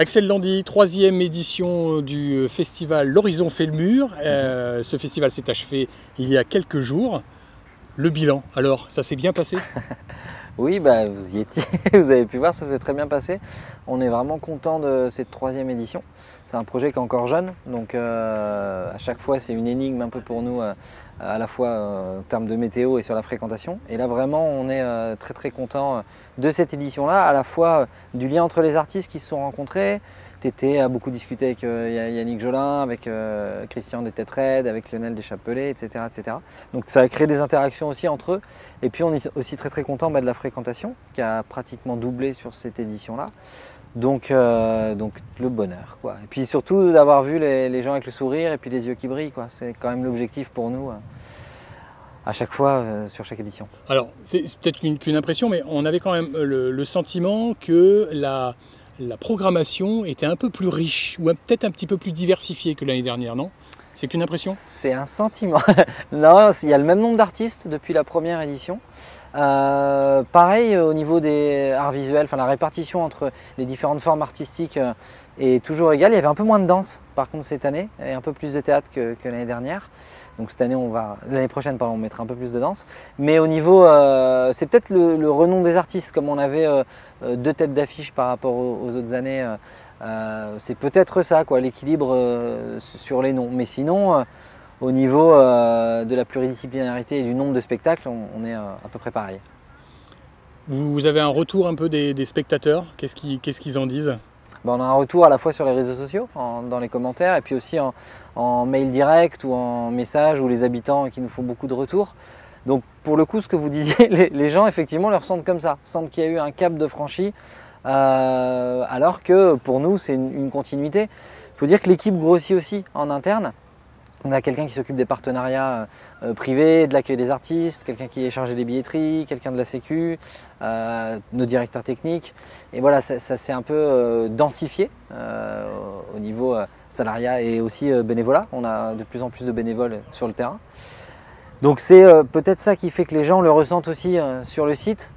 Axel Landy, troisième édition du festival L'Horizon fait le mur. Ce festival s'est achevé il y a quelques jours. Le bilan, alors, ça s'est bien passé? Oui, vous y étiez, vous avez pu voir, ça s'est très bien passé. On est vraiment content de cette troisième édition. C'est un projet qui est encore jeune, donc à chaque fois c'est une énigme un peu pour nous, à la fois en termes de météo et sur la fréquentation. Et là vraiment on est très très content de cette édition-là, à la fois du lien entre les artistes qui se sont rencontrés. Tété a beaucoup discuté avec Yannick Jolin, avec Christian des Têtes Raides, avec Lionel Deschapelets, etc., etc. Donc ça a créé des interactions aussi entre eux. Et puis on est aussi très très content de la fréquentation qui a pratiquement doublé sur cette édition-là. Donc le bonheur, quoi. Et puis surtout d'avoir vu les gens avec le sourire et puis les yeux qui brillent, quoi. C'est quand même l'objectif pour nous à chaque fois sur chaque édition. Alors c'est peut-être qu'une impression, mais on avait quand même le sentiment que la programmation était un peu plus riche ou peut-être un petit peu plus diversifiée que l'année dernière, non? C'est qu'une impression? C'est un sentiment. Non, il y a le même nombre d'artistes depuis la première édition. Pareil au niveau des arts visuels, enfin la répartition entre les différentes formes artistiques est toujours égale. Il y avait un peu moins de danse par contre cette année et un peu plus de théâtre que l'année dernière. Donc cette année, l'année prochaine, pardon, on mettra un peu plus de danse. Mais au niveau, c'est peut-être le renom des artistes, comme on avait deux têtes d'affiche par rapport aux autres années. C'est peut-être ça, quoi, l'équilibre sur les noms. Mais sinon, au niveau de la pluridisciplinarité et du nombre de spectacles, on est à peu près pareil. Vous avez un retour un peu des spectateurs? Qu'est-ce qu'ils en disent? On a un retour à la fois sur les réseaux sociaux, dans les commentaires, et puis aussi en mail direct ou en message, ou les habitants qui nous font beaucoup de retours. Donc pour le coup, ce que vous disiez, les gens effectivement le ressentent comme ça, sentent qu'il y a eu un cap de franchi, alors que pour nous c'est une continuité. Il faut dire que l'équipe grossit aussi en interne. On a quelqu'un qui s'occupe des partenariats privés, de l'accueil des artistes, quelqu'un qui est chargé des billetteries, quelqu'un de la sécu, nos directeurs techniques. Et voilà, ça s'est un peu densifié au niveau salariat et aussi bénévolat. On a de plus en plus de bénévoles sur le terrain. Donc c'est peut-être ça qui fait que les gens le ressentent aussi sur le site.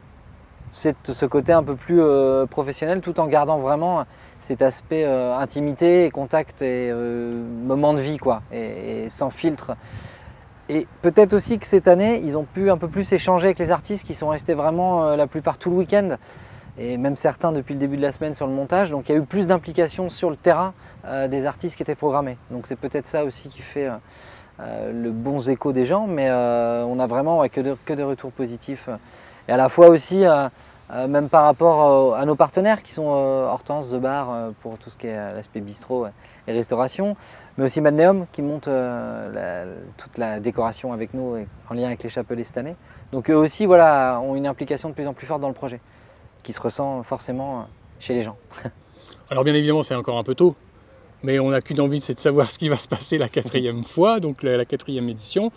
C'est ce côté un peu plus professionnel tout en gardant vraiment cet aspect intimité, contact et moment de vie, quoi, et sans filtre. Et peut-être aussi que cette année, ils ont pu un peu plus échanger avec les artistes qui sont restés vraiment la plupart tout le week-end, et même certains depuis le début de la semaine sur le montage. Donc il y a eu plus d'implication sur le terrain des artistes qui étaient programmés. Donc c'est peut-être ça aussi qui fait le bon écho des gens, mais on a vraiment que de retours positifs. Et à la fois aussi, même par rapport à nos partenaires qui sont Hortense, The Bar pour tout ce qui est l'aspect bistrot et restauration, mais aussi Madneum qui monte toute la décoration avec nous en lien avec les Chapelets cette année. Donc eux aussi ont une implication de plus en plus forte dans le projet, qui se ressent forcément chez les gens. Alors bien évidemment c'est encore un peu tôt, mais on n'a qu'une envie, c'est de savoir ce qui va se passer la quatrième fois, donc la quatrième édition.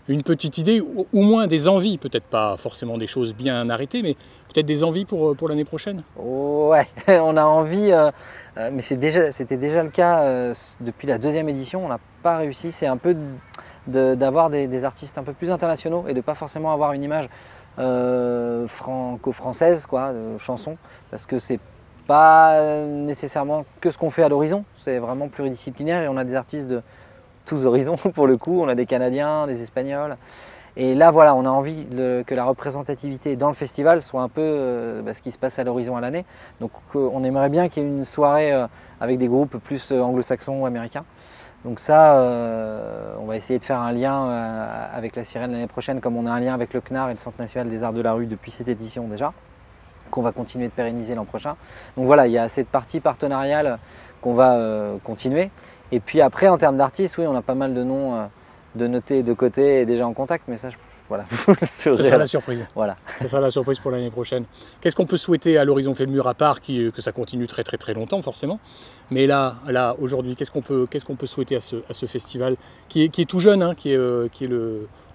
Une petite idée, ou moins des envies, peut-être pas forcément des choses bien arrêtées, mais peut-être des envies pour l'année prochaine? Ouais, on a envie, mais c'était déjà le cas depuis la deuxième édition, on n'a pas réussi. C'est un peu d'avoir des artistes un peu plus internationaux et de pas forcément avoir une image franco-française, quoi, de chansons, parce que c'est pas nécessairement que ce qu'on fait à l'Horizon, c'est vraiment pluridisciplinaire et on a des artistes de tous horizons pour le coup, on a des Canadiens, des Espagnols. Et là voilà, on a envie que la représentativité dans le festival soit un peu ce qui se passe à l'Horizon à l'année. Donc on aimerait bien qu'il y ait une soirée avec des groupes plus anglo-saxons ou américains. Donc ça, on va essayer de faire un lien avec la Sirène l'année prochaine, comme on a un lien avec le CNAR et le Centre national des arts de la rue depuis cette édition déjà, qu'on va continuer de pérenniser l'an prochain. Donc voilà, il y a cette partie partenariale qu'on va continuer. Et puis après, en termes d'artistes, oui, on a pas mal de noms de notés de côté et déjà en contact, mais ça, voilà. Ce sera la surprise. Voilà. Ce sera la surprise pour l'année prochaine. Qu'est-ce qu'on peut souhaiter à l'Horizon fait le mur, à part que ça continue très très très longtemps forcément. Mais là aujourd'hui, qu'est-ce qu'on peut souhaiter à ce festival qui est tout jeune, hein, qui est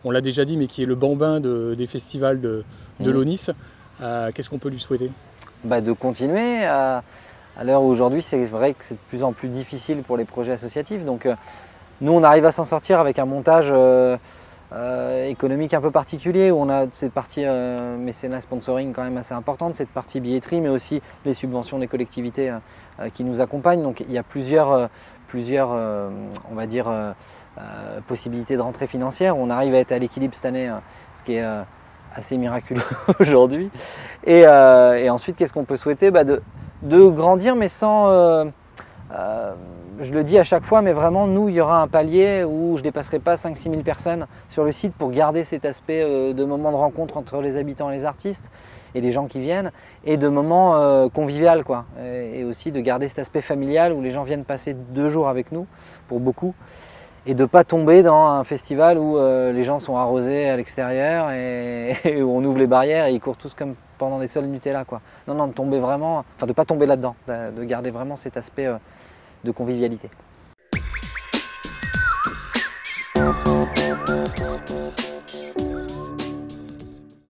on l'a déjà dit, mais qui est le bambin des festivals de l'ONIS. Qu'est-ce qu'on peut lui souhaiter? De continuer. À l'heure où aujourd'hui, c'est vrai que c'est de plus en plus difficile pour les projets associatifs. Donc nous, on arrive à s'en sortir avec un montage économique un peu particulier où on a cette partie mécénat sponsoring quand même assez importante, cette partie billetterie, mais aussi les subventions des collectivités qui nous accompagnent. Donc il y a plusieurs on va dire, possibilités de rentrée financière. On arrive à être à l'équilibre cette année, ce qui est assez miraculeux aujourd'hui. Et ensuite, qu'est-ce qu'on peut souhaiter? De grandir, mais sans... je le dis à chaque fois, mais vraiment, nous, il y aura un palier où je ne dépasserai pas 5-6 000 personnes sur le site pour garder cet aspect de moments de rencontre entre les habitants et les artistes et les gens qui viennent, et de moments convivial, quoi. Et aussi de garder cet aspect familial où les gens viennent passer 2 jours avec nous, pour beaucoup, et de ne pas tomber dans un festival où les gens sont arrosés à l'extérieur et où on ouvre les barrières et ils courent tous comme pendant des sols Nutella, quoi. Non, de tomber vraiment, enfin de ne pas tomber là-dedans, de garder vraiment cet aspect de convivialité.